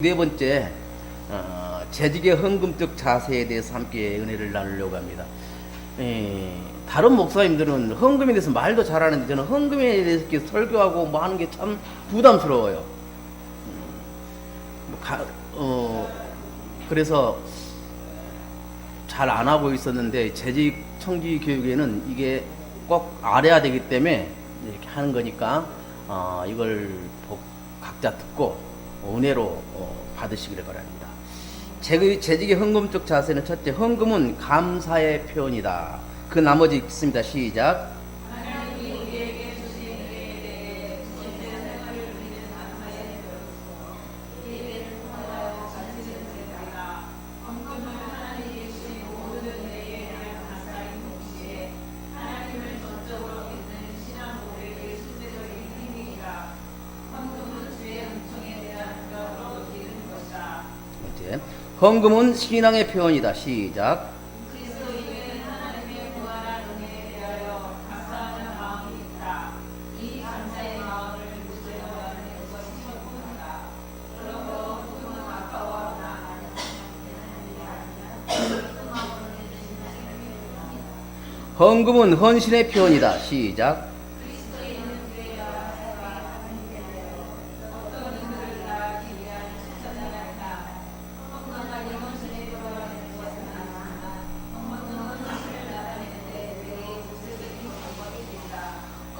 네 번째, 재직의 헌금적 자세에 대해서 함께 은혜를 나누려고 합니다. 다른 목사님들은 헌금에 대해서 말도 잘하는데 저는 헌금에 대해서 이렇게 설교하고 뭐 하는 게 참 부담스러워요. 그래서 잘 안 하고 있었는데 재직 청지 교육에는 이게 꼭 알아야 되기 때문에 이렇게 하는 거니까 이걸 각자 듣고 은혜로 받으시기를 바랍니다. 재직의 헌금적 자세는 첫째, 헌금은 감사의 표현이다. 그 나머지 읽습니다. 시작. 하나님이 우리에게 주신 은혜에 대해 현재 생활을 누리는 감사의 표현으로서 예배를 통하여 가르치는 제사가 헌금은 하나님이 주신 모든 은혜에 대한 감사인 동시에 하나님을 전적으로 믿는 신앙 고백의 실제적인 행위이라. 헌금은 주의 은총에 대한 부각으로 드리는 것이다. 이제 헌금은 신앙의 표현이다. 시작. 그리스도인은 하나님의 무한한 은혜에 대하여 감사하는 마음이 있다. 이 감사의 마음을 무죄로 나누는 것이 첫뿐이다. 그러므로 헌금은 아까워하거나 헌금은 헌신의 표현이다. 시작.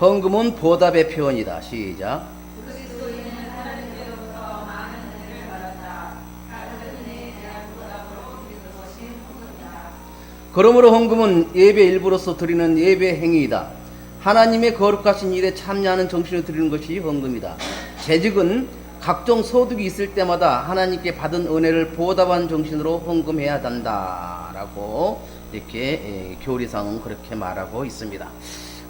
헌금은 보답의 표현이다. 시작. 그리스도인은 하나님께로부터 많은 은혜를 받았다. 같은 은혜에 대한 보답으로 드리는 것이 헌금이다. 그러므로 헌금은 예배 일부로서 드리는 예배 행위이다. 하나님의 거룩하신 일에 참여하는 정신을 드리는 것이 헌금이다. 재직은 각종 소득이 있을 때마다 하나님께 받은 은혜를 보답한 정신으로 헌금해야 한다. 라고 이렇게 교리상은 그렇게 말하고 있습니다.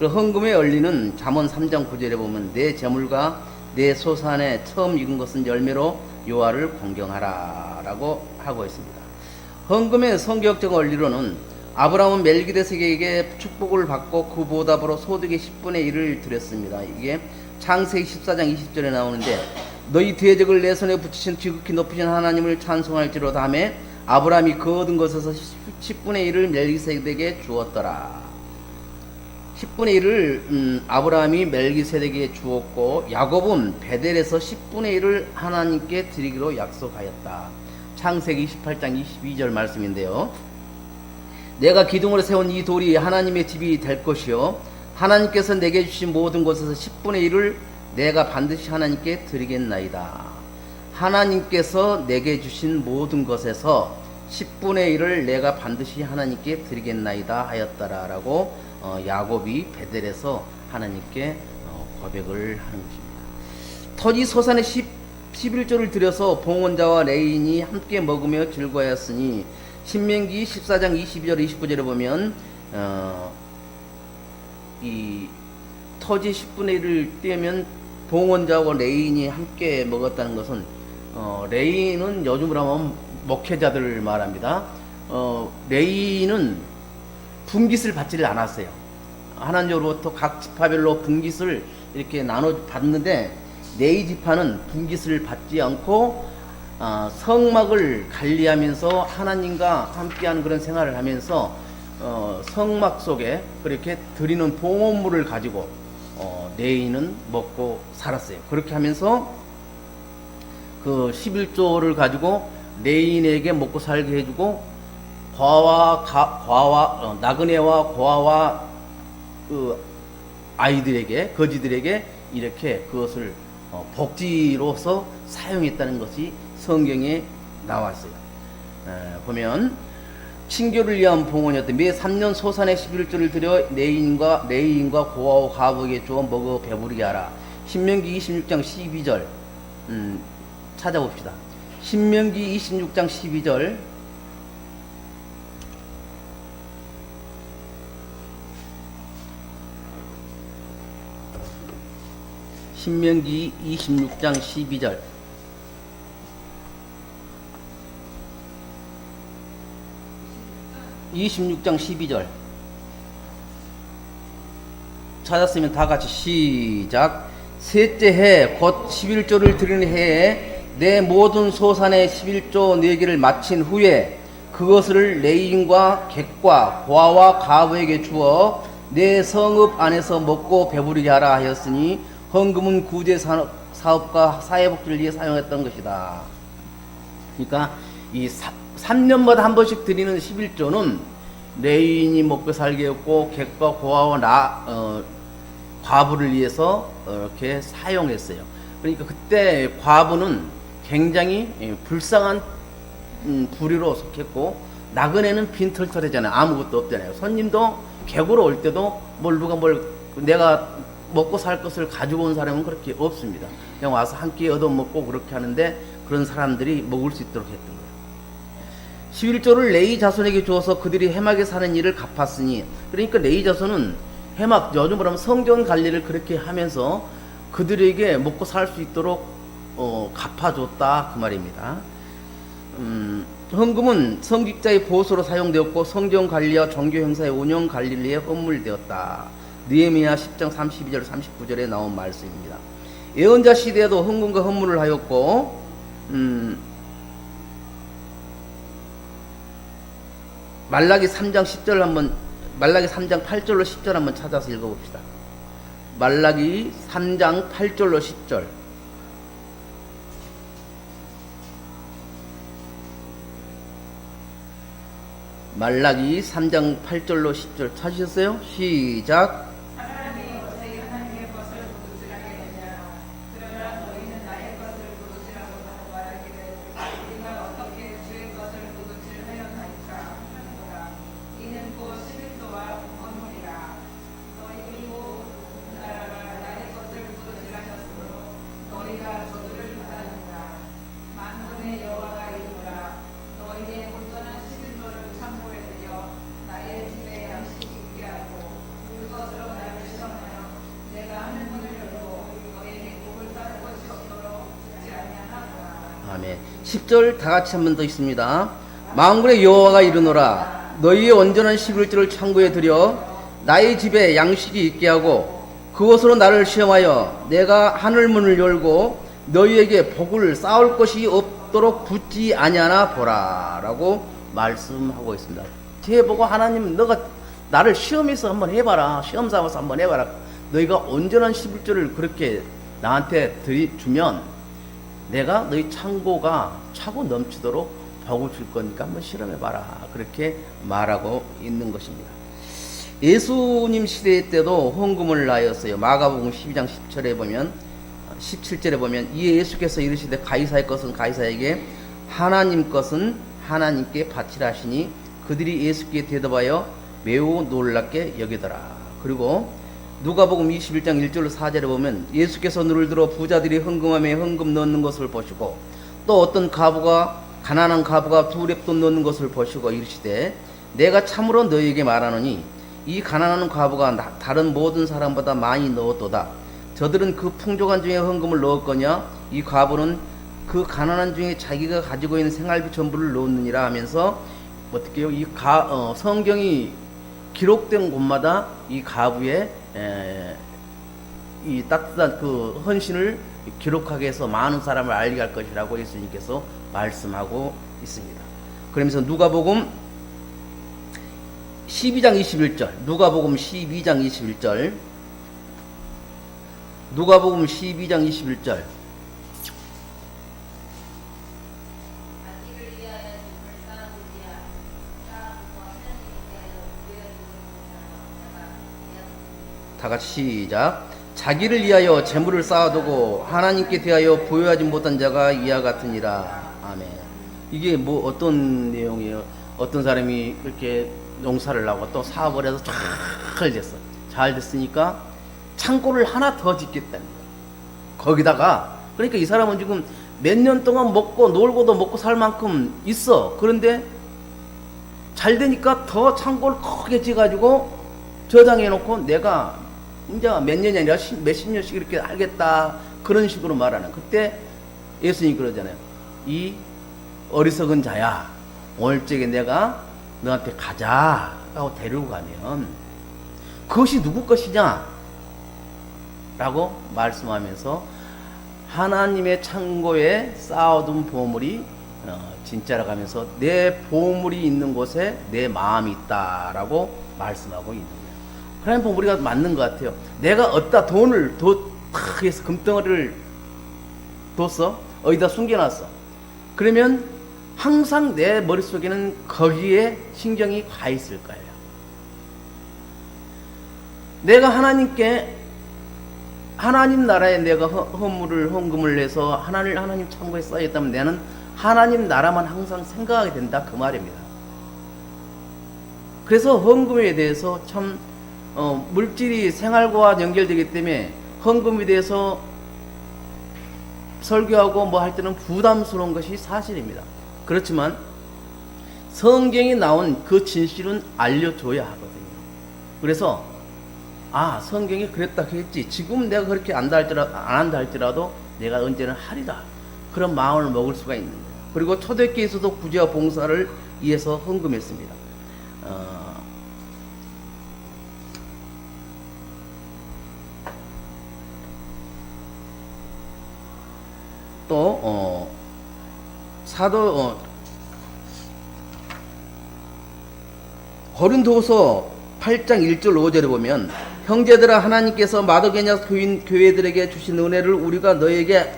헌금의 원리는 잠언 3장 9절에 보면 내 재물과 내 소산에 처음 익은 것은 열매로 여호와를 공경하라 라고 하고 있습니다. 헌금의 성경적 원리로는 아브라함은 멜기세덱에게 축복을 받고 그 보답으로 소득의 10분의 1을 드렸습니다. 이게 창세기 14장 20절에 나오는데 너희 대적을 내 손에 붙이신 지극히 높으신 하나님을 찬송할지로다 하며 아브라함이 그 얻은 것에서 10분의 1을 멜기세덱에게 주었더라. 10분의 1을 아브라함이 멜기세덱에게 주었고 야곱은 베델에서 10분의 1을 하나님께 드리기로 약속하였다. 창세기 28장 22절 말씀인데요. 내가 기둥으로 세운 이 돌이 하나님의 집이 될 것이요 하나님께서 내게 주신 모든 것에서 10분의 1을 내가 반드시 하나님께 드리겠나이다. 하나님께서 내게 주신 모든 것에서 10분의 1을 내가 반드시 하나님께 드리겠나이다 하였다라고 야곱이 베델에서 하나님께 고백을 하는 것입니다. 토지 소산의 11조를 들여서 봉헌자와 레인이 함께 먹으며 즐거워하였으니 신명기 14장 22절 29절에 보면 이 토지 10분의 1을 떼면 봉헌자와 레인이 함께 먹었다는 것은 레인은 요즘으로 하면 목회자들을 말합니다. 레인은 분깃을 받지를 않았어요. 하나님으로부터 각 지파별로 분깃을 이렇게 나눠 받는데 레위 지파는 분깃을 받지 않고 성막을 관리하면서 하나님과 함께하는 그런 생활을 하면서 성막 속에 그렇게 드리는 봉헌물을 가지고 레위는 먹고 살았어요. 그렇게 하면서 그 11조를 가지고 레인에게 먹고 살게 해주고 나그네와 고아와 그 아이들에게 거지들에게 이렇게 그것을 복지로서 사용했다는 것이 성경에 나왔어요. 보면 친교를 위한 봉헌이었던 매 3년 소산의 11조를 들여 레위인과 고아와 과부에게 주어 먹어 배부르게 하라. 신명기 26장 12절 찾아봅시다. 신명기 26장 12절 신명기 26장 12절 찾았으면 다 같이 시작. 셋째 해 곧 11조를 드리는 해에 내 모든 소산의 11조 4개를 마친 후에 그것을 레위인과 객과 고아와 가부에게 주어 내 성읍 안에서 먹고 배부르게 하라 하였으니 헌금은 구제 사업과 사회복지를 위해 사용했던 것이다. 그러니까 이 3년마다 한 번씩 드리는 11조는 레위인이 먹고 살게 했고 객과 고아와 과부를 위해서 이렇게 사용했어요. 그러니까 그때 과부는 굉장히 불쌍한 부류로 속했고 나그네는 빈털털하잖아요. 아무것도 없잖아요. 손님도 객으로 올 때도 누가 내가 먹고 살 것을 가지고 온 사람은 그렇게 없습니다. 그냥 와서 한 끼 얻어먹고 그렇게 하는데 그런 사람들이 먹을 수 있도록 했던 거예요. 11조를 레위 자손에게 주어서 그들이 해막에 사는 일을 갚았으니, 그러니까 레위 자손은 해막, 요즘으로 하면 성전 관리를 그렇게 하면서 그들에게 먹고 살 수 있도록 갚아줬다 그 말입니다. 헌금은 성직자의 보수로 사용되었고 성전 관리와 종교 행사의 운영 관리를 위해 헌물되었다. 느헤미야 10장 32절 39절에 나온 말씀입니다. 예언자 시대에도 헌금과 헌물을 하였고 말라기 3장 8절로 10절 한번 찾아서 읽어봅시다. 말라기 3장 8절로 10절. 말라기 3장 8절로 10절 찾으셨어요? 시작. 하나님이 어떻게 하나님의 것을 도둑질하게 했냐? 그러나 너희는 나의 것을 도둑질하고 말하기를 우리가 어떻게 주의 것을 도둑질하였나이까 하는도다. 이는 곧 11조와 헌물이라. 너희 그리고 나라가 나의 것을 도둑질하셨으므로 너희가 저주를 받았느니라. 만군의 여호와가 이르노라. 너희의 온전한 11조를 참고해 드려 나의 집에 양식 있게 하고 그것으로 나를 시험하여 내가 하는 문을 열고 너희에게 복을 따를 것이 없도록 하지 아니하노라. 아멘. 10절 다 같이 한 번 더 있습니다. 만군의 여호와가 이르노라. 너희의 온전한 11조를 창고에 들여 나의 집에 양식이 있게 하고 그것으로 나를 시험하여 내가 하늘 문을 열고 너희에게 복을 쌓을 것이 없도록 붙지 아니하나 보라 라고 말씀하고 있습니다. 제 보고 하나님 너가 나를 시험해서 한번 해봐라. 시험 삼아서 한번 해봐라. 너희가 온전한 11조를 그렇게 나한테 주면 내가 너희 창고가 차고 넘치도록 복을 줄 거니까 한번 실험해봐라. 그렇게 말하고 있는 것입니다. 예수님 시대 때도 헌금을 하였어요. 마가복음 12장 10절에 보면 17절에 보면 이에 예수께서 이르시되 가이사의 것은 가이사에게 하나님 것은 하나님께 바치라 하시니 그들이 예수께 대답하여 매우 놀랍게 여기더라. 그리고 누가복음 21장 1절로 4절에 보면 예수께서 눈을 들어 부자들이 헌금함에 헌금 넣는 것을 보시고 또 어떤 가난한 가부가 2렙돈 넣는 것을 보시고 이르시되 내가 참으로 너희에게 말하노니 이 가난한 가부가 다른 모든 사람보다 많이 넣었도다. 저들은 그 풍족한 중에 헌금을 넣었거냐 이 가부는 그 가난한 중에 자기가 가지고 있는 생활비 전부를 넣었느니라 하면서 어떻게 해요? 성경이 기록된 곳마다 이 가부의 이 따뜻한 그 헌신을 기록하게 해서 많은 사람을 알게 할 것이라고 예수님께서 말씀하고 있습니다. 그러면서 누가복음 12장 21절, 누가복음 12장 21절, 누가복음 12장 21절. 다 같이 시작. 자기를 위하여 재물을 쌓아두고 하나님께 대하여 부여하지 못한 자가 이와 같으니라. 아멘. 이게 뭐 어떤 내용이에요? 어떤 사람이 이렇게 농사를 하고 또 사업을 해서 잘 됐어. 잘 됐으니까 창고를 하나 더 짓겠다는 거야. 거기다가 그러니까 이 사람은 지금 몇 년 동안 먹고 놀고도 먹고 살 만큼 있어. 그런데 잘 되니까 더 창고를 크게 지어가지고 저장해 놓고 내가 이제 몇 년이 아니라 몇십 년씩 이렇게 알겠다 그런 식으로 말하는. 그때 예수님이 그러잖아요. 이 어리석은 자야, 오늘 저녁에 내가 너한테 가자 라고 데리고 가면 그것이 누구 것이냐 라고 말씀하면서 하나님의 창고에 쌓아둔 보물이 진짜라고 하면서 내 보물이 있는 곳에 내 마음이 있다라고 말씀하고 있는 거예요. 하나님 보면 우리가 맞는 것 같아요. 내가 어디다 돈을 탁 해서 금덩어리를 뒀어? 어디다 숨겨놨어? 그러면 항상 내 머릿속에는 거기에 신경이 가 있을 거예요. 내가 하나님 나라에 내가 헌금을 해서 하나님 창고에 쌓였다면 나는 하나님 나라만 항상 생각하게 된다, 그 말입니다. 그래서 헌금에 대해서 참 물질이 생활과 연결되기 때문에 헌금에 대해서 설교하고 뭐 할 때는 부담스러운 것이 사실입니다. 그렇지만 성경이 나온 그 진실은 알려줘야 하거든요. 그래서 성경이 그랬다 했지, 지금 내가 그렇게 안 한다 할지라도 내가 언제는 하리라, 그런 마음을 먹을 수가 있는 거예요. 그리고 초대교회에서도 구제와 봉사를 위해서 헌금했습니다. 또 고린도후서 8장 1절 5절에 보면, 형제들아, 하나님께서 마도게냐 교회들에게 주신 은혜를 우리가 너에게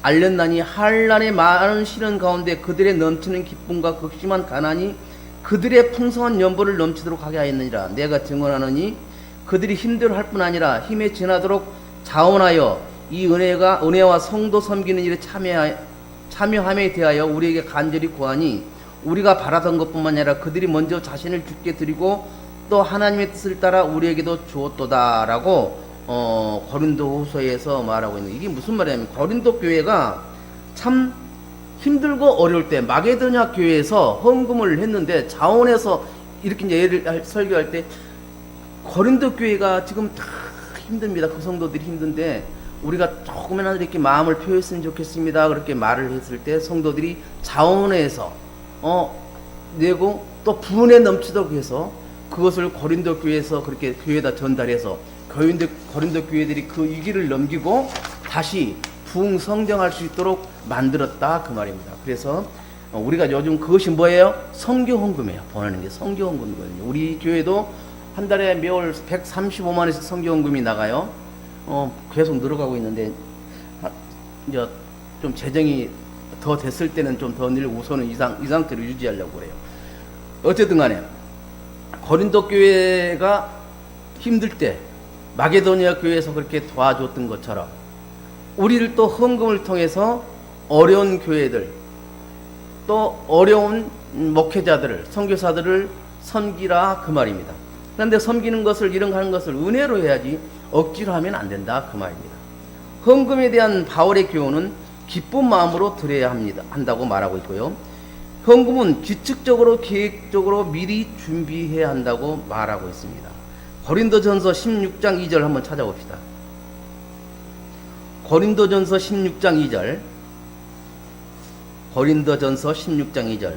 알렸나니 한란의 많은 시련 가운데 그들의 넘치는 기쁨과 극심한 가난이 그들의 풍성한 연보를 넘치도록 하게 하였느니라. 내가 증언하노니 그들이 힘들어할 뿐 아니라 힘에 지나도록 자원하여 이 은혜와 성도 섬기는 일에 참여함에 대하여 우리에게 간절히 구하니, 우리가 바라던 것뿐만 아니라 그들이 먼저 자신을 주께 드리고 또 하나님의 뜻을 따라 우리에게도 주었도다라고 고린도후서에서 말하고 있는, 이게 무슨 말이냐면, 고린도 교회가 참 힘들고 어려울 때 마게도냐 교회에서 헌금을 했는데, 자원해서 이렇게 이제 예를 설교할 때 고린도 교회가 지금 다 힘듭니다. 그 성도들이 힘든데 우리가 조금이나마 이렇게 마음을 표했으면 좋겠습니다, 그렇게 말을 했을 때 성도들이 자원해서 내고 또 분에 넘치도록 해서 그것을 고린도 교회에서 그렇게 교회에다 전달해서 고린도 교회들이 그 위기를 넘기고 다시 부흥성장할 수 있도록 만들었다, 그 말입니다. 그래서 우리가 요즘 그것이 뭐예요? 성교헌금이에요. 보내는 게 성교헌금이거든요. 우리 교회도 한 달에 매월 135만 원씩 성교헌금이 나가요. 계속 늘어가고 있는데 이제 좀 재정이 더 됐을 때는 좀 더 늘고 우선은 이 상태로 유지하려고 그래요. 어쨌든 간에 고린도 교회가 힘들 때 마게도니아 교회에서 그렇게 도와줬던 것처럼 우리를 또 헌금을 통해서 어려운 교회들, 또 어려운 목회자들을, 선교사들을 섬기라, 그 말입니다. 그런데 섬기는 것을, 이런 거 하는 것을 은혜로 해야지 억지로 하면 안 된다, 그 말입니다. 헌금에 대한 바울의 교훈은 기쁜 마음으로 드려야 한다고 말하고 있고요. 헌금은 규칙적으로, 계획적으로 미리 준비해야 한다고 말하고 있습니다. 고린도전서 16장 2절 한번 찾아봅시다. 고린도전서 16장 2절. 고린도전서 16장 2절.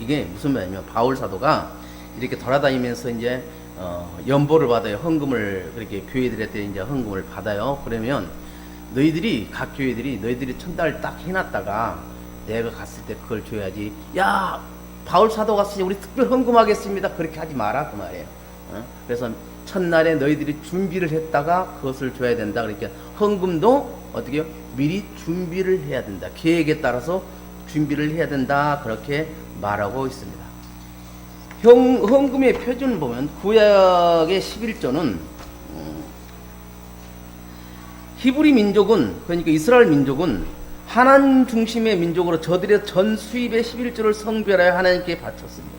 이게 무슨 말이냐면, 바울 사도가 이렇게 돌아다니면서 이제 연보를 받아요. 헌금을, 그렇게 교회들한테 이제 헌금을 받아요. 그러면 각 교회들이 너희들이 천달을 딱 해놨다가 내가 갔을 때 그걸 줘야지. 야, 바울 사도 갔으니 우리 특별 헌금하겠습니다, 그렇게 하지 마라, 그 말이에요. 그래서 첫날에 너희들이 준비를 했다가 그것을 줘야 된다. 그러니까 헌금도 어떻게 해요? 미리 준비를 해야 된다. 계획에 따라서 준비를 해야 된다, 그렇게 말하고 있습니다. 헌금의 표준을 보면 구약의 11조는 히브리 민족은, 그러니까 이스라엘 민족은 하나님 중심의 민족으로 저들의 전 수입의 11조를 성별하여 하나님께 바쳤습니다.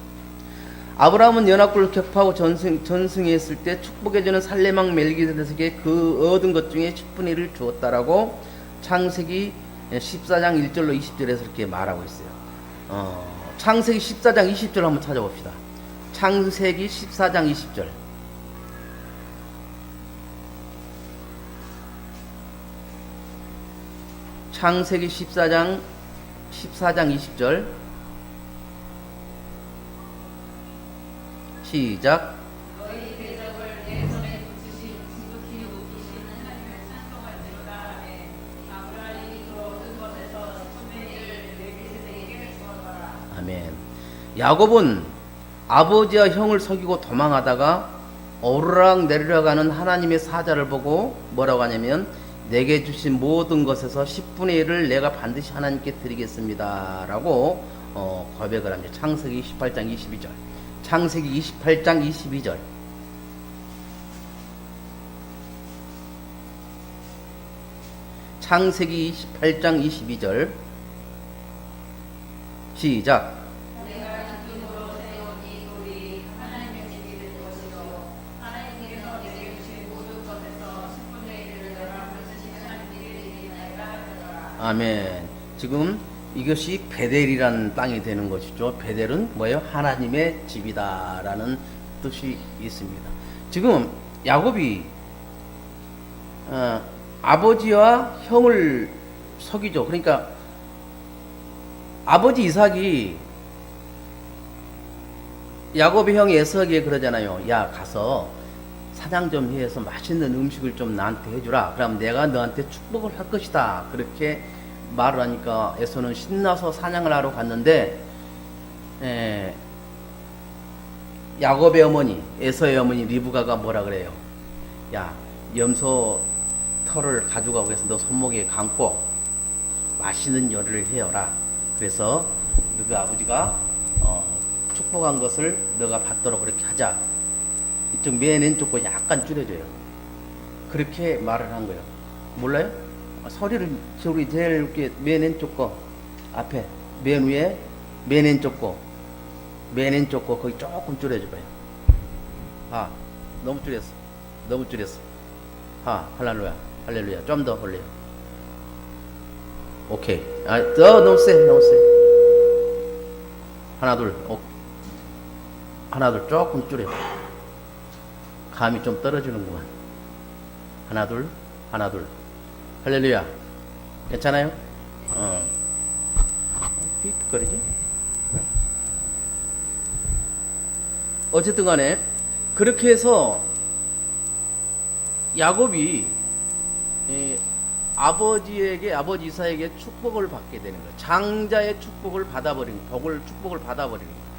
아브라함은 연합군을 격파하고 전승했을 때 축복해 주는 살레망 멜기세덱에게 그 얻은 것 중에 10분의 1을 주었다라고 창세기 14장 1절로 20절에서 이렇게 말하고 있어요. 창세기 14장 20절 한번 찾아봅시다. 창세기 14장 20절. 창세기 14장 20절. 시작. 너희 대적을 내 손에 붙이신 지극히 높이신 하나님을 찬송할 때로다. 아브라함이 그 얻은 것에서 10분의 1을 멜기세덱에게 주었더라. 아멘. 야곱은 아버지와 형을 속이고 도망하다가 오르락 내리락하는 하나님의 사자를 보고 뭐라고 하냐면 내게 주신 모든 것에서 10분의 1을 내가 반드시 하나님께 드리겠습니다 라고 고백을 합니다. 창세기 28장 22절. 창세기 28장 22절. 창세기 28장 22절. 시작. 내가 기쁨으로 세운 이 돌이 하나님의 집이 될 것이요 하나님께서 내게 주신 모든 것에서 10분의 1을 내가 반드시 하나님께 드리리이다 하더라. 아멘. 지금 이것이 베델이라는 땅이 되는 것이죠. 베델은 뭐예요? 하나님의 집이다라는 뜻이 있습니다. 지금 야곱이 아버지와 형을 속이죠. 그러니까 아버지 이삭이 야곱의 형 에서에게 그러잖아요. 야, 가서 사냥 좀 해서 맛있는 음식을 좀 나한테 해주라. 그럼 내가 너한테 축복을 할 것이다. 그렇게 말을 하니까 에서는 신나서 사냥을 하러 갔는데 야곱의 어머니, 에서의 어머니 리브가가 뭐라 그래요? 야, 염소 털을 가져가고 해서 너 손목에 감고 맛있는 요리를 해요라. 그래서 그 아버지가 축복한 것을 너가 받도록 그렇게 하자. 이쪽 맨 왼쪽 거 약간 줄여줘요. 그렇게 말을 한 거예요. 몰라요? 소리를 저기 제일 이렇게 맨 왼쪽 거 앞에 맨 위에 맨 왼쪽 거 거기 조금 줄여줘봐요. 아, 너무 줄였어. 너무 줄였어. 아, 할렐루야, 할렐루야. 좀 더 올려요. 오케이. 아, 너무 세, 너무 세. 하나 둘, 하나 둘 조금 줄여. 감이 좀 떨어지는구만. 하나 둘, 하나 둘. 할렐루야. 괜찮아요? 삐끗거리지? 어쨌든 간에 그렇게 해서 야곱이 아버지 이삭에게 축복을 받게 되는 거예요. 장자의 축복을 받아버리는 거예요. 축복을 받아버리는 거예요.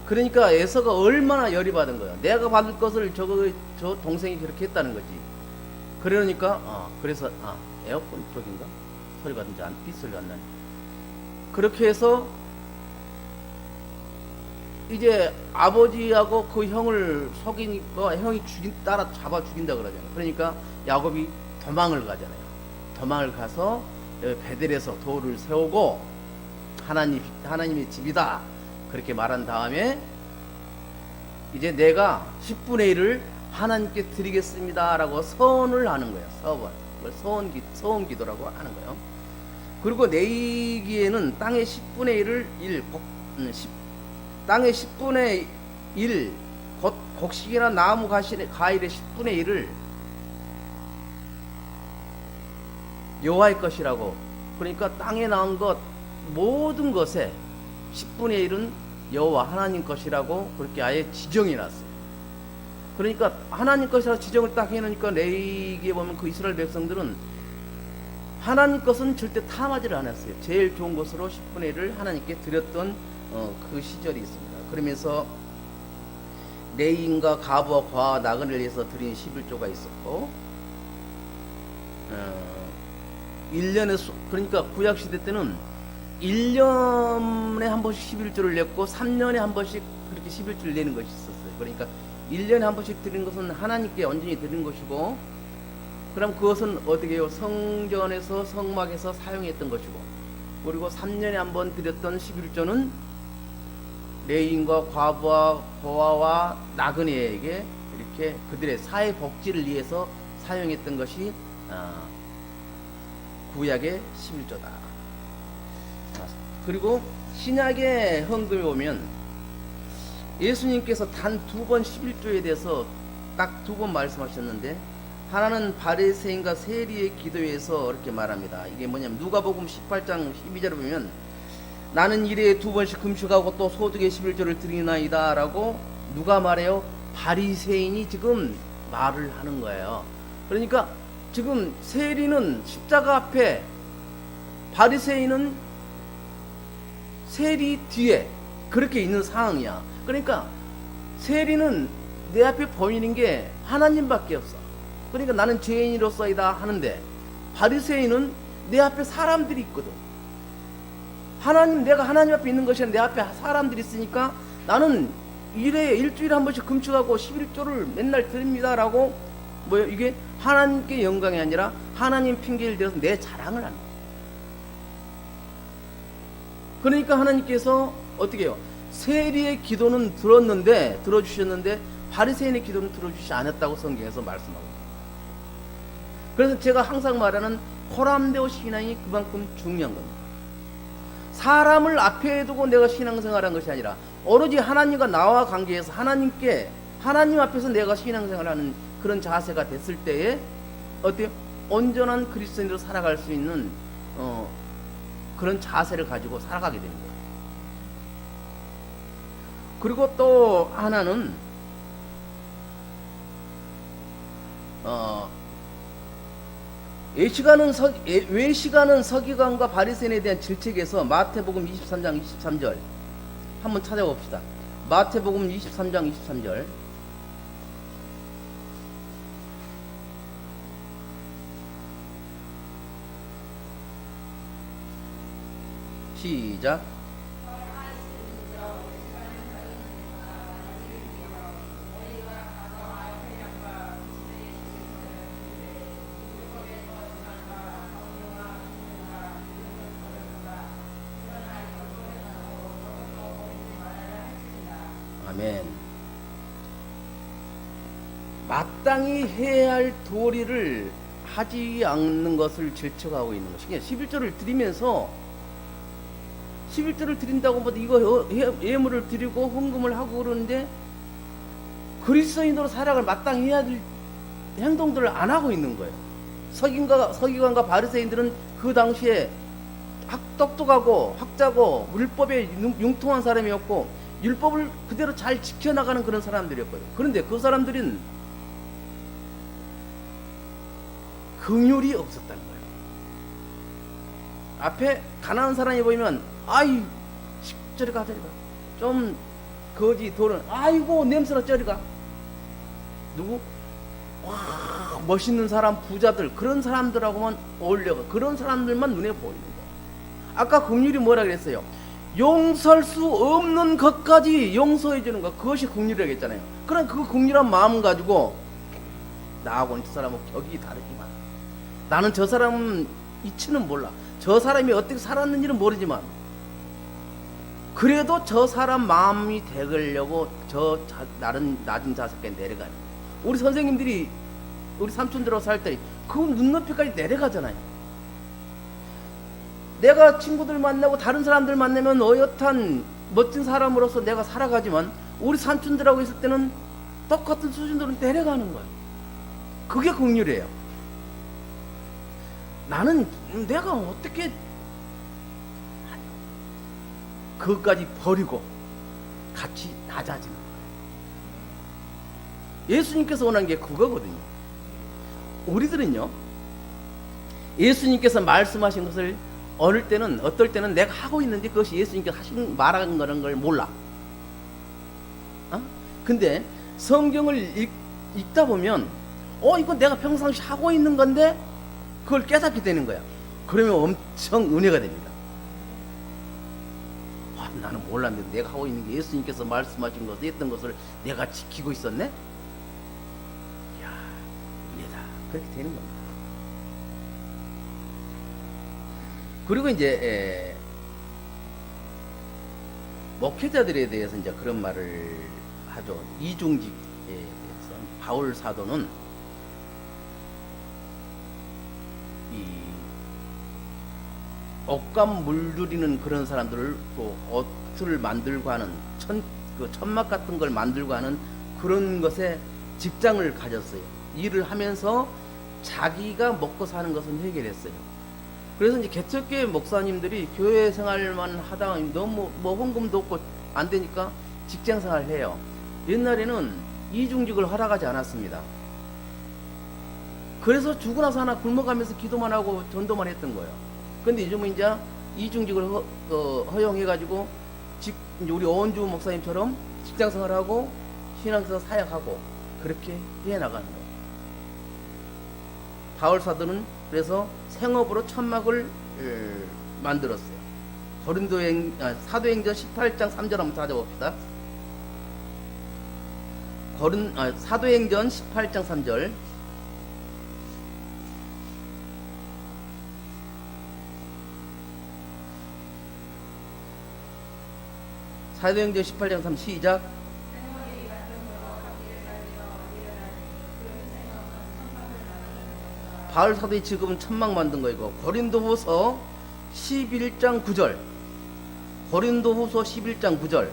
그러니까 에서가 얼마나 열이 받은 거예요. 내가 받을 것을 저 동생이 저렇게 했다는 거지. 그러니까 그래서 에어컨 쪽인가? 소리가 진짜 빗소리가 안 나네. 그렇게 해서 이제 아버지하고 그 형을 속이니까 형이 따라 잡아 죽인다 그러잖아요. 그러니까 야곱이 도망을 가잖아요. 도망을 가서 베델에서 돌을 세우고 하나님의 집이다 그렇게 말한 다음에 이제 내가 10분의 1을 하나님께 드리겠습니다라고 서원을 하는 거예요. 서원 기도라고 하는 거예요. 그리고 내기에는 땅의 10분의 1을 땅의 10분의 1 곡식이나 나무 가일의 10분의 1을 여호와의 것이라고. 그러니까 땅에 나온 것 모든 것에 10분의 1은 여호와 하나님 것이라고 그렇게 아예 지정해 놨어요. 그러니까 하나님 것이라고 지정을 딱 해놓으니까 레위기에 보면 그 이스라엘 백성들은 하나님 것은 절대 탐하지를 않았어요. 제일 좋은 것으로 10분의 1을 하나님께 드렸던 그 시절이 있습니다. 그러면서 레인과 가부와 과와 나그네를 위해서 드린 11조가 있었고 1년에 그러니까 구약시대 때는 1년에 한 번씩 11조를 냈고 3년에 한 번씩 그렇게 11조를 내는 것이 있었어요. 그러니까 1년에 한 번씩 드린 것은 하나님께 온전히 드린 것이고 그럼 그것은 어떻게 해요? 성전에서 성막에서 사용했던 것이고 그리고 3년에 한 번 드렸던 11조는 레인과 과부와 고아와 나그네에게 이렇게 그들의 사회 복지를 위해서 사용했던 것이 구약의 11조다. 그리고 신약의 헌금에 보면 예수님께서 단 2번 11조에 대해서 딱 2번 말씀하셨는데 하나는 바리새인과 세리의 기도에서 이렇게 말합니다. 이게 뭐냐면 누가복음 18장 12절을 보면 나는 일에 2번씩 금식하고 또 소득의 11조를 드리나이다 라고 누가 말해요? 바리새인이 지금 말을 하는 거예요. 그러니까 지금 세리는 십자가 앞에, 바리새인은 세리 뒤에 그렇게 있는 상황이야. 그러니까 세리는 내 앞에 보이는 게 하나님밖에 없어. 그러니까 나는 죄인으로서이다 하는데, 바리새인은 내 앞에 사람들이 있거든. 내가 하나님 앞에 있는 것이 아니라 내 앞에 사람들이 있으니까 나는 일주일에 한 번씩 금축하고 11조를 맨날 드립니다라고, 이게 하나님께 영광이 아니라 하나님 핑계를 대서 내 자랑을 하는 거야. 그러니까 하나님께서 어떻게 해요? 세리의 기도는 들어주셨는데 바리새인의 기도는 들어주시지 않았다고 성경에서 말씀하고 있습니다. 그래서 제가 항상 말하는 호람데오 신앙이 그만큼 중요한 겁니다. 사람을 앞에 두고 내가 신앙생활한 것이 아니라 오로지 하나님과 나와 관계에서 하나님 앞에서 내가 신앙생활하는 그런 자세가 됐을 때에 어때요? 온전한 그리스도인으로 살아갈 수 있는 그런 자세를 가지고 살아가게 되는 거예요. 그리고 또 하나는 외시가는 서기관과 바리새인에 대한 질책에서 마태복음 23장 23절 한번 찾아봅시다. 마태복음 23장 23절 시작. 아멘. 마땅히 해야 할 도리를 하지 않는 것을 질책하고 있는 것이죠. 11조를 드리면서 11조를 드린다고 뭐 이거 예물을 드리고 헌금을 하고 그러는데 그리스도인으로 살아갈 마땅히 해야 될 행동들을 안 하고 있는 거예요. 서기관과 바리새인들은 그 당시에 똑똑하고 학자고 율법에 융통한 사람이었고 율법을 그대로 잘 지켜나가는 그런 사람들이었거든요. 그런데 그 사람들은 긍휼이 없었다는 거예요. 앞에 가난한 사람이 보이면 아이 저리 가 좀 거지 돌은 아이고 냄새나 저리 가. 누구? 와 멋있는 사람 부자들 그런 사람들하고만 어울려가 그런 사람들만 눈에 보이는 거예요. 아까 긍휼이 뭐라 그랬어요? 용서할 수 없는 것까지 용서해 주는 것, 그것이 긍휼이라고 했잖아요. 그럼 그 긍휼한 마음 가지고 나하고는 저 사람은 격이 다르지만 나는 저 사람 이치는 몰라. 저 사람이 어떻게 살았는지는 모르지만 그래도 저 사람 마음이 되려고 낮은 자세까지 내려가는. 우리 선생님들이 우리 삼촌들하고 살 때 그 눈높이까지 내려가잖아요. 내가 친구들 만나고 다른 사람들 만나면 어엿한 멋진 사람으로서 내가 살아가지만 우리 삼촌들하고 있을 때는 똑같은 수준으로 내려가는 거예요. 그게 긍휼이에요. 나는 내가 어떻게 그것까지 버리고 같이 낮아지는 거예요. 예수님께서 원하는 게 그거거든요. 우리들은요, 예수님께서 말씀하신 것을 어떨 때는 내가 하고 있는데 그것이 예수님께서 말한 거라는 걸 몰라. 근데 성경을 읽다 보면 이건 내가 평상시 하고 있는 건데 그걸 깨닫게 되는 거야. 그러면 엄청 은혜가 됩니다. 나는 몰랐는데 내가 하고 있는 게 예수님께서 말씀하신 것을 했던 것을 내가 지키고 있었네? 이야, 은혜다. 그렇게 되는 겁니다. 그리고 이제 목회자들에 대해서 이제 그런 말을 하죠. 이중직에 대해서 바울 사도는 이 옷감 물들이는 그런 사람들을 또 옷을 만들고 하는 천막 같은 걸 만들고 하는 그런 것에 직장을 가졌어요. 일을 하면서 자기가 먹고 사는 것은 해결했어요. 그래서 이제 개척교회 목사님들이 교회 생활만 하다가 너무 뭐 헌금도 없고 안 되니까 직장 생활을 해요. 옛날에는 이중직을 허락하지 않았습니다. 그래서 죽으나 사나 굶어가면서 기도만 하고 전도만 했던 거예요. 근데 요즘은 이제 이중직을 허용해가지고 이제 우리 어원주 목사님처럼 직장생활하고 신앙생활 사역하고 그렇게 해나가는 거예요. 바울 사도는 그래서 생업으로 천막을 만들었어요. 사도행전 18장 3절 한번 찾아봅시다. 사도행전 18장 3절. 사도행전 18장 3 시작. 바울 사도의 직업은 천막 만든 거이고. 고린도후서 11장 9절. 고린도후서 11장 9절.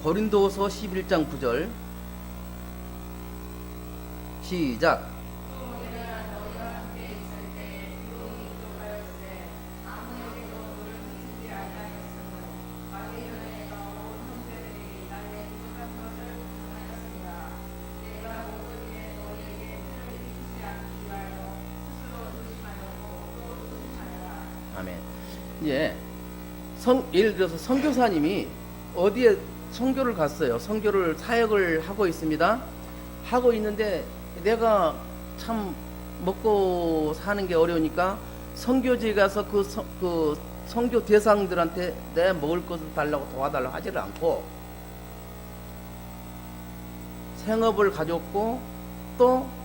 고린도후서 11장 9절. 시작. 아멘. 이제 예를 들어서 선교사님이 어디에 선교를 갔어요. 선교를 사역을 하고 있습니다. 하고 있는데 내가 참 먹고 사는 게 어려우니까 선교지에 가서 그 선교 대상들한테 내 먹을 것을 달라고 도와달라고 하지를 않고 생업을 가졌고 또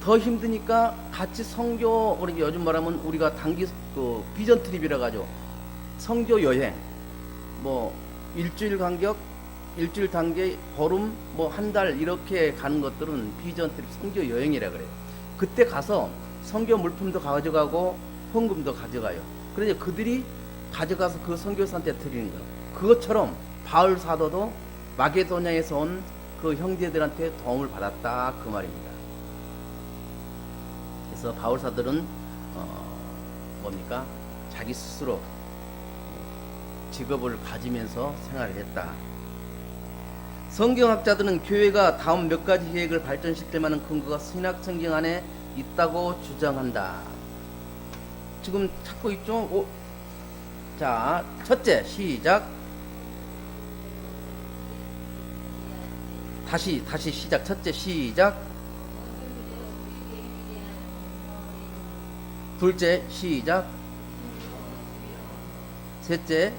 더 힘드니까 같이 선교, 우리 요즘 말하면 우리가 단기 비전 트립이라 가지고 선교 여행 뭐 일주일 간격, 일주일 단계, 보름, 뭐 한 달 이렇게 가는 것들은 비전 트립 선교 여행이라 그래요. 그때 가서 선교 물품도 가져가고 헌금도 가져가요. 그래서 그들이 가져가서 그 선교사한테 드리는 거예요. 그것처럼 바울 사도도 마게도냐에서 온 그 형제들한테 도움을 받았다 그 말입니다. 그래서 바울 사도는 뭡니까? 자기 스스로 직업을 가지면서 생활을 했다. 성경학자들은 교회가 다음 몇 가지 계획을 발전시킬 만한 근거가 신약 성경 안에 있다고 주장한다. 지금 찾고 있죠? 자, 첫째, 시작. 다시 시작. 첫째, 시작. 둘째, 시작. 셋째,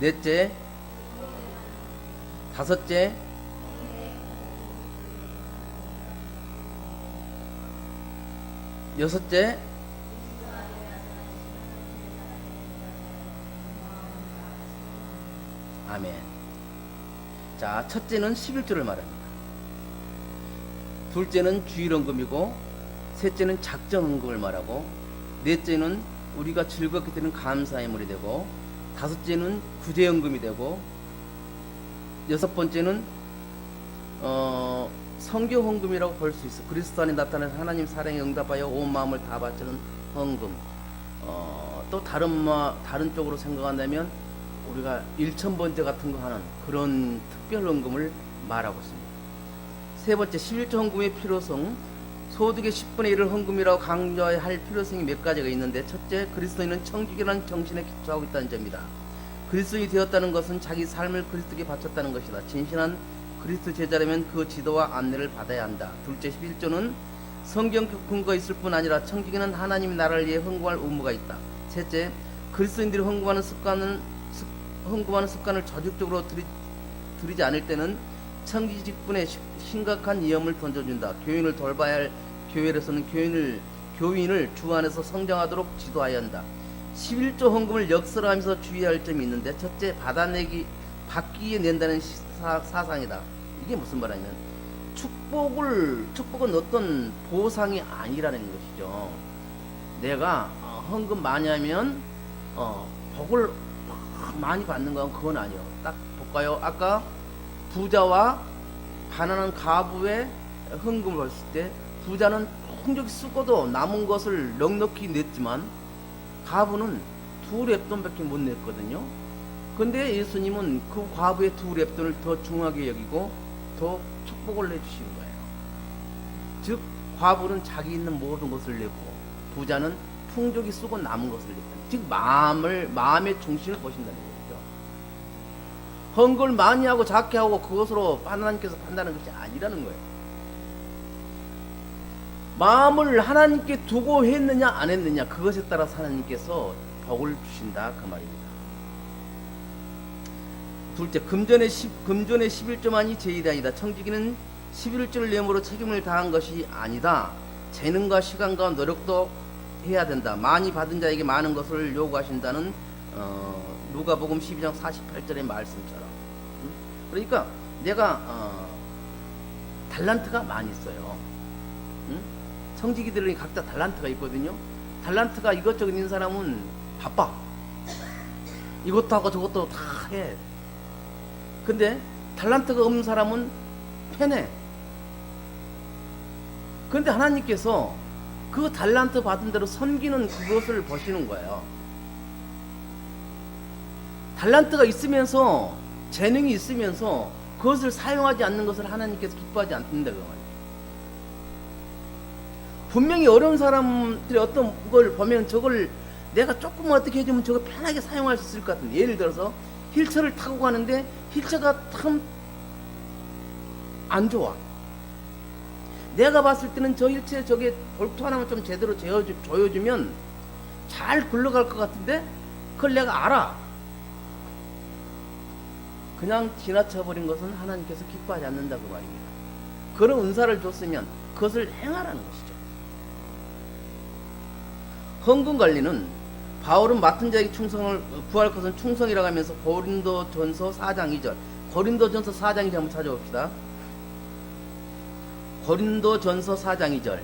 넷째, 다섯째, 여섯째, 아멘. 자, 첫째는 11조를 말합니다. 둘째는 주일헌금이고, 셋째는 작정헌금을 말하고, 넷째는 우리가 즐겁게 드리는 감사의물이 되고, 다섯째는 구제연금이 되고, 여섯 번째는 성교헌금이라고 볼 수 있어. 그리스도 안에 나타난 하나님 사랑에 응답하여 온 마음을 다 바치는 헌금. 또 다른 쪽으로 생각한다면 우리가 일천번제 같은 거 하는 그런 특별 헌금을 말하고 있습니다. 세 번째, 11조 헌금의 필요성. 소득의 10분의 1을 헌금이라고 강조해야 할 필요성이 몇 가지가 있는데, 첫째, 그리스도인은 청지기라는 정신에 기초하고 있다는 점이다. 그리스도인이 되었다는 것은 자기 삶을 그리스도께 바쳤다는 것이다. 진실한 그리스도 제자라면 그 지도와 안내를 받아야 한다. 둘째, 11조는 성경 근거가 있을 뿐 아니라 청지기는 하나님의 나라를 위해 헌금할 의무가 있다. 셋째, 그리스도인들이 헌금하는 습관을 조직적으로 들이지 않을 때는 청지 직분에 심각한 위험을 던져준다. 교인을 돌봐야 할 교회에서는 교인을 주 안에서 성장하도록 지도해야 한다. 11조 헌금을 역설하면서 주의해야 할 점이 있는데, 첫째, 받기 위해 낸다는 사상이다. 이게 무슨 말이냐면 축복은 어떤 보상이 아니라는 것이죠. 내가 헌금 많이 하면 복을 많이 받는 건 그건 아니에요. 딱 볼까요? 아까 부자와 가난한 가부의 헌금을 했을 때 부자는 풍족히 쓰고도 남은 것을 넉넉히 냈지만 과부는 2렙돈밖에 못 냈거든요. 근데 예수님은 그 과부의 2렙돈을 더 중하게 여기고 더 축복을 해주신 거예요. 즉 과부는 자기 있는 모든 것을 내고 부자는 풍족이 쓰고 남은 것을 냈다. 즉 마음의 중심을 보신다는 거죠. 헌금을 많이 하고 작게 하고 그것으로 하나님께서 판단하는 것이 아니라는 거예요. 마음을 하나님께 두고 했느냐 안 했느냐 그것에 따라서 하나님께서 복을 주신다 그 말입니다. 둘째, 금전의 11조만이 제일이 아니다. 청지기는 11조를 내므로 책임을 다한 것이 아니다. 재능과 시간과 노력도 해야 된다. 많이 받은 자에게 많은 것을 요구하신다는 누가복음 12장 48절의 말씀처럼. 그러니까 내가 달란트가 많이 있어요. 청지기들은 각자 달란트가 있거든요. 달란트가 이것저것 있는 사람은 바빠. 이것도 하고 저것도 다 해. 근데 달란트가 없는 사람은 편해. 근데 하나님께서 그 달란트 받은 대로 섬기는 그것을 보시는 거예요. 달란트가 있으면서 재능이 있으면서 그것을 사용하지 않는 것을 하나님께서 기뻐하지 않는다 그 말이에요. 분명히 어려운 사람들이 어떤 걸 보면 저걸 내가 조금 어떻게 해주면 저거 편하게 사용할 수 있을 것 같은데, 예를 들어서 휠체어를 타고 가는데 휠체어가 참 안 좋아. 내가 봤을 때는 저 휠체어 저게 볼트 하나만 좀 제대로 조여주면 잘 굴러갈 것 같은데 그걸 내가 알아. 그냥 지나쳐버린 것은 하나님께서 기뻐하지 않는다 그 말입니다. 그런 은사를 줬으면 그것을 행하라는 것이죠. 헌금 관리는 바울은 맡은 자에게 충성을 구할 것은 충성이라고 하면서 고린도전서 4장 2절, 고린도전서 4장 2절 한번 찾아봅시다. 고린도전서 4장 2절,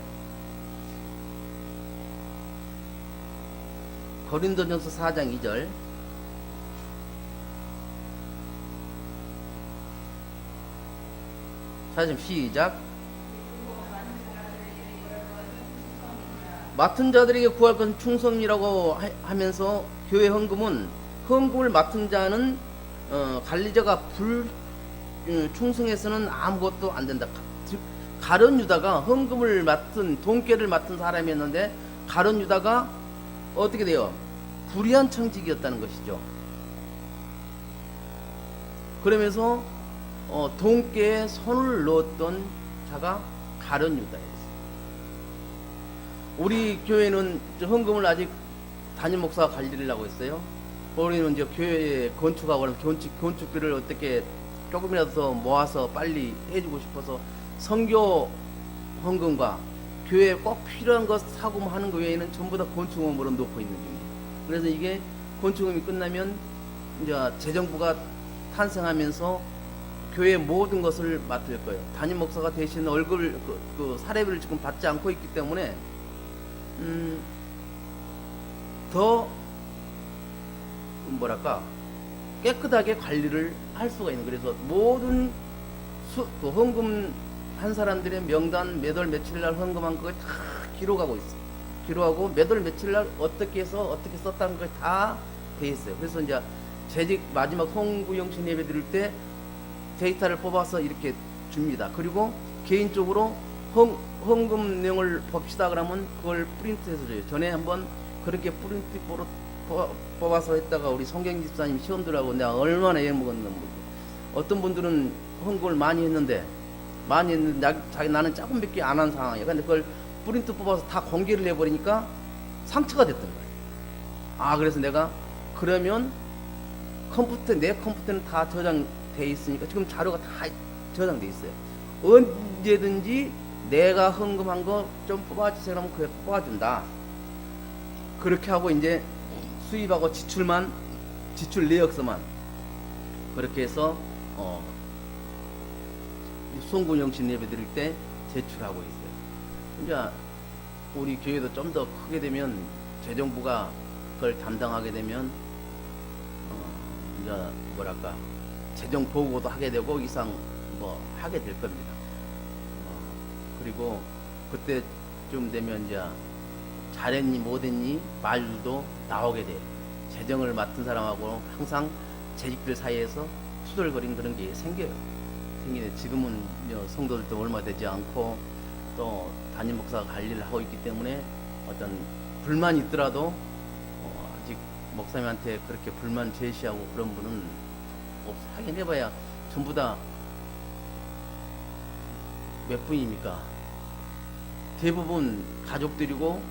고린도전서 4장 2절. 자, 지금 시작. 맡은 자들에게 구할 것은 충성이라고 하면서 교회 헌금을 맡은 자는 관리자가 불충성해서는 아무것도 안 된다. 즉 가룟 유다가 헌금을 맡은 돈깨를 맡은 사람이었는데 가룟 유다가 어떻게 돼요? 불의한 청직이었다는 것이죠. 그러면서 돈깨에 손을 넣었던 자가 가룟 유다예요. 우리 교회는 헌금을 아직 담임 목사가 관리를 하고 있어요. 우리는 이제 교회 건축하고 그러면 건축비를 어떻게 조금이라도 더 모아서 빨리 해주고 싶어서 선교 헌금과 교회에 꼭 필요한 것 사고 하는 거 외에는 전부 다 건축원으로 놓고 있는 중이에요. 그래서 이게 건축원이 끝나면 이제 재정부가 탄생하면서 교회 모든 것을 맡을 거예요. 담임 목사가 대신 월급 그 사례비를 지금 받지 않고 있기 때문에 더 뭐랄까 깨끗하게 관리를 할 수가 있는. 그래서 모든 그 헌금 한 사람들의 명단 몇 월 며칠 날 헌금한 걸 다 기록하고 있어요. 기록하고 몇 월 며칠 날 어떻게 해서 어떻게 썼다는 걸 다 돼 있어요. 그래서 이제 재직 마지막 송구영신 예배 드릴 때 데이터를 뽑아서 이렇게 줍니다. 그리고 개인적으로 헌금 내용을 봅시다 그러면 그걸 프린트해서 줘요. 전에 한번 그렇게 프린트 뽑아서 했다가 우리 성경 집사님 시험들하고 내가 얼마나 애먹었는지. 어떤 분들은 헌금을 많이 했는데 나는 조금밖에 안 한 상황이에요. 근데 그걸 프린트 뽑아서 다 공개를 해버리니까 상처가 됐던 거예요. 그래서 내가 그러면 내 컴퓨터는 다 저장돼 있으니까 지금 자료가 다 저장돼 있어요. 언제든지 내가 헌금한 거 좀 뽑아주세요 그러면 그게 뽑아준다. 그렇게 하고 이제 수입하고 지출 내역서만 그렇게 해서 송구영신 예배 드릴 때 제출하고 있어요. 이제 우리 교회도 좀 더 크게 되면 재정부가 그걸 담당하게 되면 이제 뭐랄까 재정 보고도 하게 되고 이상 뭐 하게 될 겁니다. 그리고 그때쯤 되면 이제 잘했니 못했니 말도 나오게 돼. 재정을 맡은 사람하고 항상 재직들 사이에서 투덜거리는 그런 게 생겨요. 생기네. 지금은 성도들도 얼마 되지 않고 또 담임 목사가 관리를 하고 있기 때문에 어떤 불만이 있더라도 아직 목사님한테 그렇게 불만 제시하고 그런 분은 없어. 하긴 해봐야 전부 다 몇 분입니까? 대부분 가족들이고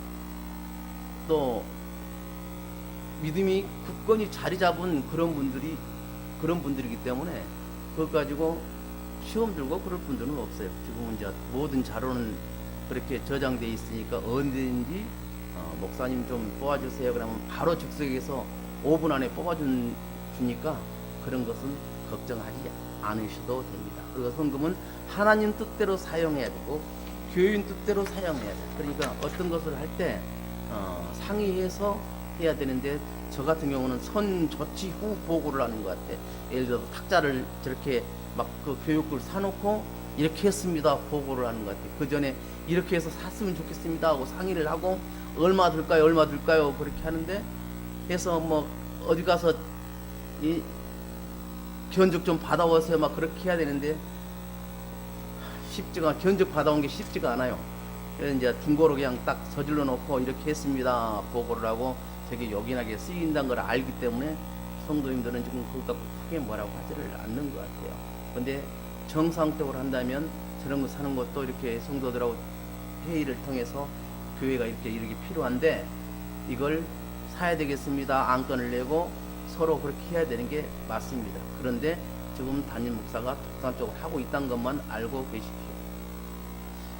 또 믿음이 굳건히 자리 잡은 그런 분들이기 때문에 그것 가지고 시험 들고 그럴 분들은 없어요. 지금은 이제 모든 자료는 그렇게 저장돼 있으니까 언제든지 목사님 좀 뽑아주세요. 그러면 바로 즉석에서 5분 안에 뽑아주니까 그런 것은 걱정하지 않으셔도 됩니다. 그리고 헌금은 하나님 뜻대로 사용해야 되고 교인 뜻대로 사용해야 돼. 그러니까 어떤 것을 할 때 상의해서 해야 되는데 저 같은 경우는 선 조치 후 보고를 하는 것 같아. 예를 들어서 탁자를 저렇게 막 그 교육을 사놓고 이렇게 했습니다 보고를 하는 것 같아. 그 전에 이렇게 해서 샀으면 좋겠습니다 하고 상의를 하고 얼마 들까요 그렇게 하는데 해서 뭐 어디 가서 이 견적 좀 받아오세요 막 그렇게 해야 되는데 쉽지가 견적 받아온 게 쉽지가 않아요. 그래서 이제 중고로 그냥 딱 서질러 놓고 이렇게 했습니다 보고를 하고 되게 요긴하게 쓰인다는 걸 알기 때문에 성도님들은 지금 그것 갖고 크게 뭐라고 하지를 않는 것 같아요. 근데 정상적으로 한다면 저런 거 사는 것도 이렇게 성도들하고 회의를 통해서 교회가 이렇게 필요한데 이걸 사야 되겠습니다 안건을 내고 서로 그렇게 해야 되는 게 맞습니다. 그런데 지금 담임 목사가 독단적으로 하고 있다는 것만 알고 계십시오.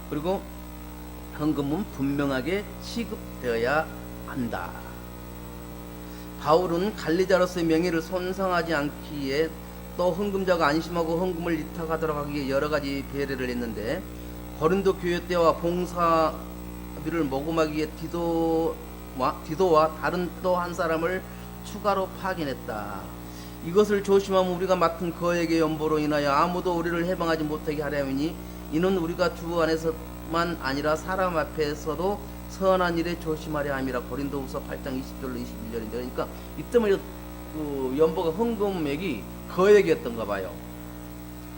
그리고 헌금은 분명하게 취급되어야 한다. 바울은 관리자로서의 명예를 손상하지 않기 위해 또 헌금자가 안심하고 헌금을 이탁하도록 하기 위해 여러 가지 배려를 했는데 고린도 교회 때와 봉사비를 모금하기 위해 디도와 다른 또 한 사람을 추가로 파견했다. 이것을 조심하면 우리가 맡은 거액의 연보로 인하여 아무도 우리를 해방하지 못하게 하려 함이니 이는 우리가 주 안에서만 아니라 사람 앞에서도 선한 일에 조심하려 함이라. 고린도후서 8장 20절로 21절인데 그러니까 이때만 그 연보가 헌금액이 거액이었던가 봐요.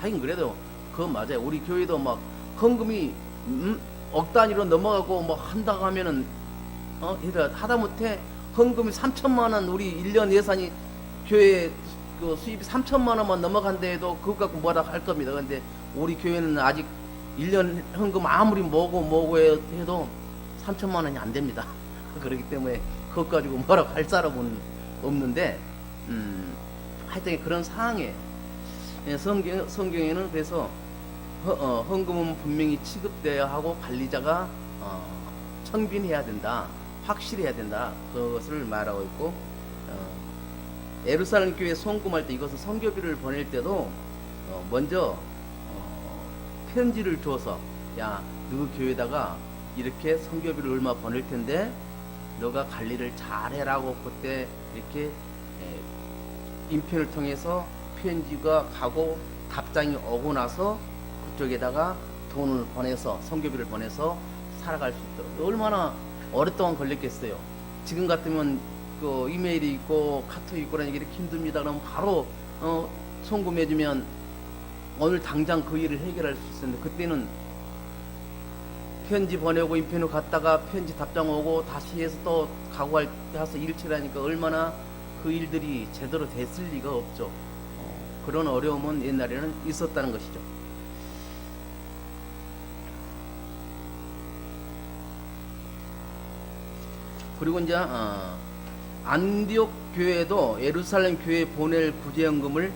하긴 그래도 그건 맞아요. 우리 교회도 막 헌금이 억 단위로 넘어가고 뭐 한다고 하면은 하다못해 헌금이 3천만 원 우리 1년 예산이 교회 그 수입이 3천만 원만 넘어간다 해도 그것 갖고 뭐라 할 겁니다. 근데 우리 교회는 아직 1년 헌금 아무리 뭐고 해도 3천만 원이 안 됩니다. 그렇기 때문에 그것 가지고 뭐라고 할 사람은 없는데 하여튼 그런 상황에 성경에는 그래서 헌금은 분명히 취급되어야 하고 관리자가 청빈해야 된다. 확실해야 된다. 그것을 말하고 있고 예루살렘 교회 송금할 때 이것은 선교비를 보낼 때도 먼저 편지를 줘서 야, 너 교회다가 이렇게 선교비를 얼마 보낼 텐데 너가 관리를 잘해라고 그때 이렇게 인편을 통해서 편지가 가고 답장이 오고 나서 그쪽에다가 돈을 보내서 선교비를 보내서 살아갈 수 있도록 얼마나 오랫동안 걸렸겠어요. 지금 같으면 그 이메일이 있고 카톡이 있고 그러니까 이렇게 힘듭니다. 그러면 바로 송금해주면 오늘 당장 그 일을 해결할 수 있었는데 그때는 편지 보내고 인편을 갔다가 편지 답장 오고 다시 해서 또 가고 가서 일치라니까 얼마나 그 일들이 제대로 됐을 리가 없죠. 그런 어려움은 옛날에는 있었다는 것이죠. 그리고 이제 안디옥 교회도 예루살렘 교회에 보낼 구제연금을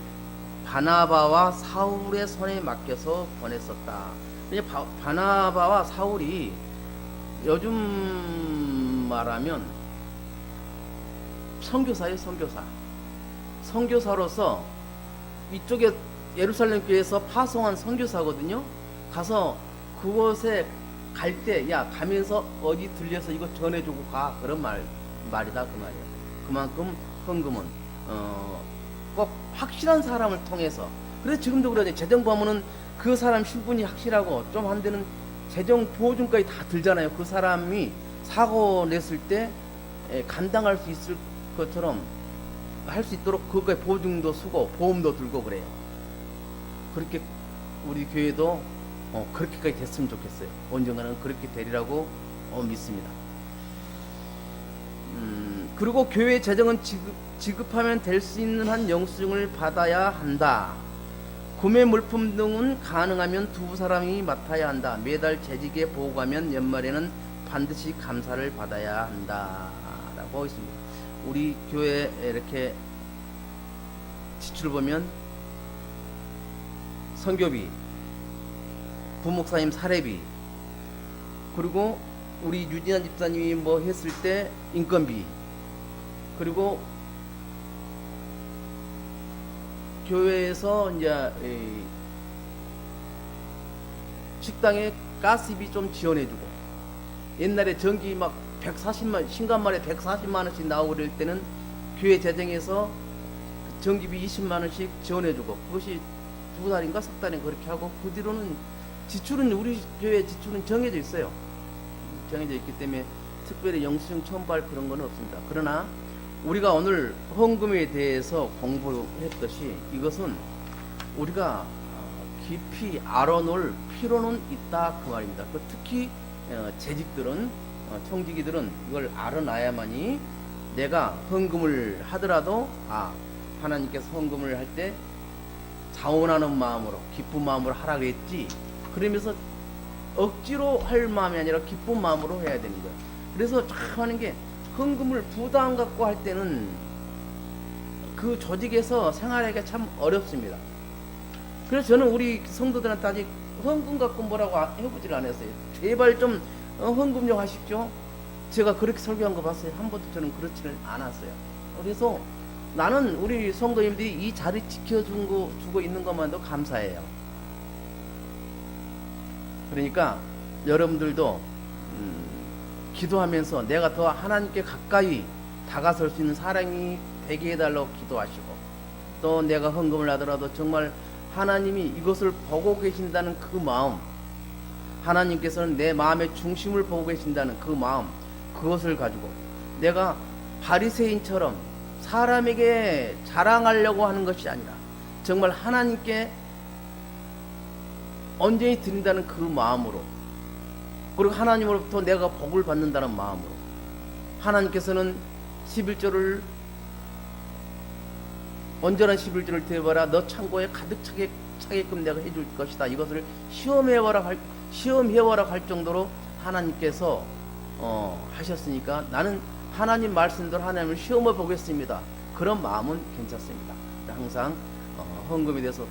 바나바와 사울의 손에 맡겨서 보냈었다. 바나바와 사울이 요즘 말하면 선교사예요. 선교사로서 이쪽에 예루살렘 교회에서 파송한 선교사거든요. 가서 그곳에 갈 때 야 가면서 어디 들려서 이거 전해주고 가 그런 말이다 그 말이야. 그만큼 헌금은 꼭 확실한 사람을 통해서 그래서 지금도 그러죠. 재정보험은 그 사람 신분이 확실하고 좀 한 데는 재정 보증까지 다 들잖아요. 그 사람이 사고 냈을 때 감당할 수 있을 것처럼 할 수 있도록 그거에 보증도 쓰고 보험도 들고 그래요. 그렇게 우리 교회도 그렇게까지 됐으면 좋겠어요. 언젠가는 그렇게 되리라고 믿습니다. 그리고 교회 재정은 지급하면 될 수 있는 한 영수증을 받아야 한다. 구매 물품 등은 가능하면 두 사람이 맡아야 한다. 매달 재직에 보고하면 연말에는 반드시 감사를 받아야 한다. 라고 있습니다. 우리 교회 이렇게 지출을 보면 선교비, 부목사님 사례비, 그리고 우리 유진한 집사님이 뭐 했을 때 인건비, 그리고 교회에서 이제 식당에 가스비 좀 지원해주고, 옛날에 전기 막 140만 신간말에 140만 원씩 나오고 그럴 때는 교회 재정에서 전기비 20만 원씩 지원해주고, 그것이 두 달인가 석 달인가 그렇게 하고, 그 뒤로는 지출은 우리 교회 지출은 정해져 있어요. 정해져 있기 때문에 특별히 영수증 첨부할 그런 건 없습니다. 그러나 우리가 오늘 헌금에 대해서 공부했듯이 이것은 우리가 깊이 알아놓을 필요는 있다 그 말입니다. 특히 재직들은 청지기들은 이걸 알아놔야만이 내가 헌금을 하더라도 하나님께서 헌금을 할 때 자원하는 마음으로 기쁜 마음으로 하라 그랬지, 그러면서 억지로 할 마음이 아니라 기쁜 마음으로 해야 되는 거예요. 그래서 참 하는 게, 헌금을 부담 갖고 할 때는 그 조직에서 생활하기가 참 어렵습니다. 그래서 저는 우리 성도들한테 아직 헌금 갖고 뭐라고 해보질 않았어요. 제발 좀 헌금 좀 하십시오. 제가 그렇게 설교한 거 봤어요. 한 번도 저는 그렇지는 않았어요. 그래서 나는 우리 성도님들이 이 자리 지켜주고 있는 것만도 감사해요. 그러니까 여러분들도 기도하면서 내가 더 하나님께 가까이 다가설 수 있는 사람이 되게 해달라고 기도하시고, 또 내가 헌금을 하더라도 정말 하나님이 이것을 보고 계신다는 그 마음, 하나님께서는 내 마음의 중심을 보고 계신다는 그 마음, 그것을 가지고 내가 바리새인처럼 사람에게 자랑하려고 하는 것이 아니라 정말 하나님께 온전히 드린다는 그 마음으로, 그리고 하나님으로부터 내가 복을 받는다는 마음으로, 하나님께서는 11조를 온전한 11조를 드려봐라, 너 창고에 가득 차게끔 내가 해줄 것이다, 이것을 시험해봐라 할 정도로 하나님께서 하셨으니까 나는 하나님 말씀대로 하나님을 시험해 보겠습니다. 그런 마음은 괜찮습니다. 항상 헌금에 대해서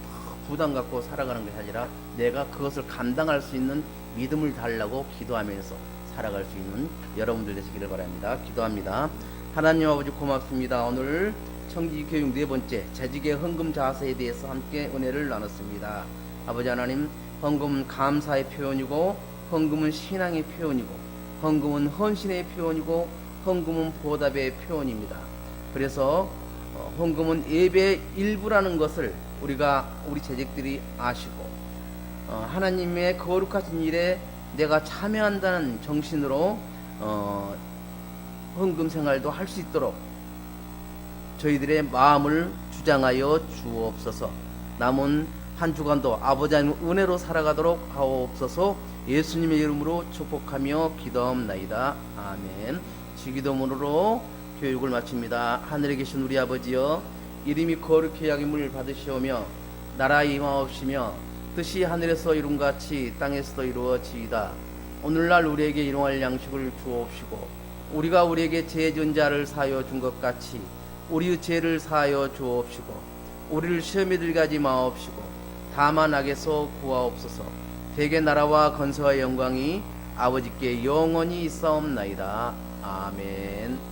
부담 갖고 살아가는 것이 아니라 내가 그것을 감당할 수 있는 믿음을 달라고 기도하면서 살아갈 수 있는 여러분들 되시기를 바랍니다. 기도합니다. 하나님 아버지 고맙습니다. 오늘 청지 교육 네 번째 재직의 헌금 자세에 대해서 함께 은혜를 나눴습니다. 아버지 하나님, 헌금은 감사의 표현이고, 헌금은 신앙의 표현이고, 헌금은 헌신의 표현이고, 헌금은 보답의 표현입니다. 그래서 헌금은 예배의 일부라는 것을 우리 재직들이 아시고, 하나님의 거룩하신 일에 내가 참여한다는 정신으로 헌금 생활도 할 수 있도록 저희들의 마음을 주장하여 주옵소서. 남은 한 주간도 아버지 하나님 은혜로 살아가도록 하옵소서. 예수님의 이름으로 축복하며 기도합나이다. 아멘. 주기도문으로 교육을 마칩니다. 하늘에 계신 우리 아버지여, 이름이 거룩히 여김을 받으시오며 나라 임하옵시며 뜻이 하늘에서 이룬같이 땅에서도 이루어지이다. 오늘날 우리에게 일용할 양식을 주옵시고, 우리가 우리에게 죄 지은 자를 사하여 준 것 같이 우리의 죄를 사하여 주옵시고, 우리를 시험에 들게 하지 마옵시고 다만 악에서 구하옵소서. 대개 나라와 건설와 영광이 아버지께 영원히 있사옵나이다. 아멘.